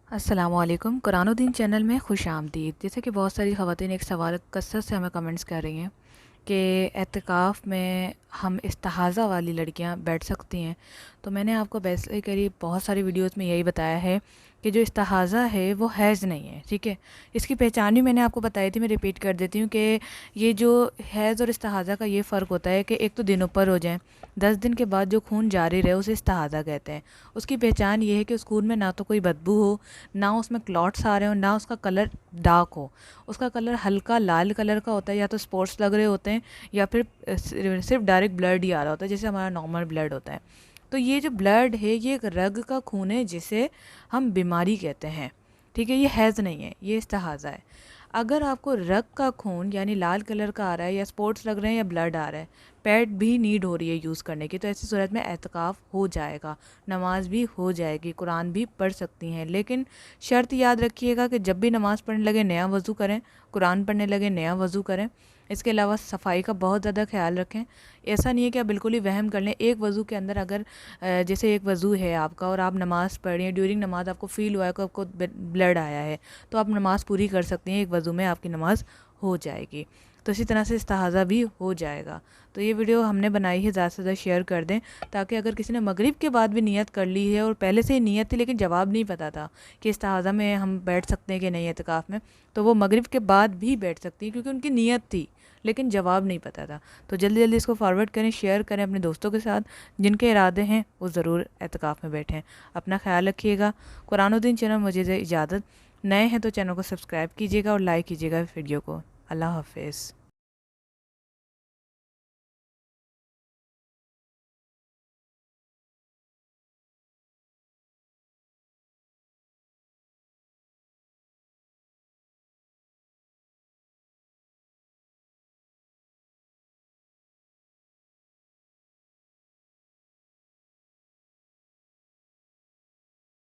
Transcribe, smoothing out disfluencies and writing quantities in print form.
अस्सलामुअलैकुम। कुरानुद्दीन चैनल में खुश आमदीद। जैसे कि बहुत सारी ख़वातीन एक सवाल कसरत से हमें कमेंट्स कर रही हैं कि एतकाफ़ में हम इस्तिहाज़ा वाली लड़कियां बैठ सकती हैं। तो मैंने आपको वैसे करीब बहुत सारी वीडियोस में यही बताया है कि जो इस्तिहाज़ा है वो हैज़ नहीं है, ठीक है। इसकी पहचान भी मैंने आपको बताई थी, मैं रिपीट कर देती हूँ कि ये जो हैज़ और इस्तिहाज़ा का ये फ़र्क होता है कि एक तो दिन ऊपर हो जाए, 10 दिन के बाद जो खून जारी रहे उसे इस्तिहाज़ा कहते हैं। उसकी पहचान ये है कि उस खून में ना तो कोई बदबू हो, ना उसमें क्लॉट्स आ रहे हो, ना उसका कलर डार्क हो। उसका कलर हल्का लाल कलर का होता है, या तो स्पॉट्स लग रहे होते हैं या फिर सिर्फ डायरेक्ट ब्लड ही आ रहा होता है, जैसे हमारा नॉर्मल ब्लड होता है। तो ये जो ब्लड है ये एक रग का खून है जिसे हम बीमारी कहते हैं, ठीक है। ये हैज़ नहीं है, ये इस्तिहाज़ा है। अगर आपको रग का खून यानी लाल कलर का आ रहा है, या स्पॉट्स लग रहे हैं, या ब्लड आ रहा है, पैड भी नीड हो रही है यूज़ करने की, तो ऐसी सूरत में एतकाफ़ हो जाएगा, नमाज भी हो जाएगी, कुरान भी पढ़ सकती हैं। लेकिन शर्त याद रखिएगा कि जब भी नमाज़ पढ़ने लगे नया वज़ू करें, कुरान पढ़ने लगे नया वज़ू करें। इसके अलावा सफाई का बहुत ज़्यादा ख्याल रखें। ऐसा नहीं है कि आप बिल्कुल ही वहम कर लें। एक वज़ू के अंदर अगर जैसे एक वज़ू है आपका और आप नमाज़ पढ़ रही हैं, ड्यूरिंग नमाज आपको फ़ील हुआ है कि आपको ब्लड आया है, तो आप नमाज़ पूरी कर सकती हैं, एक वज़ू में आपकी नमाज़ हो जाएगी। तो इसी तरह से इस्तिहाज़ा भी हो जाएगा। तो ये वीडियो हमने बनाई है, ज़्यादा से ज़्यादा शेयर कर दें, ताकि अगर किसी ने मगरिब के बाद भी नियत कर ली है और पहले से ही नियत थी लेकिन जवाब नहीं पता था कि इस्तिहाज़ा में हम बैठ सकते हैं कि नहीं एतकाफ़ में, तो वो मगरिब के बाद भी बैठ सकती है, क्योंकि उनकी नियत थी लेकिन जवाब नहीं पता था। तो जल्दी जल्दी इसको फॉरवर्ड करें, शेयर करें अपने दोस्तों के साथ, जिनके इरादे हैं वो ज़रूर एतकाफ़ में बैठें। अपना ख्याल रखिएगा। कुरानुद्दीन चैनल मुझे दे इजाज़त। नए हैं तो चैनल को सब्सक्राइब कीजिएगा और लाइक कीजिएगा वीडियो को। अल्लाह हाफिज़।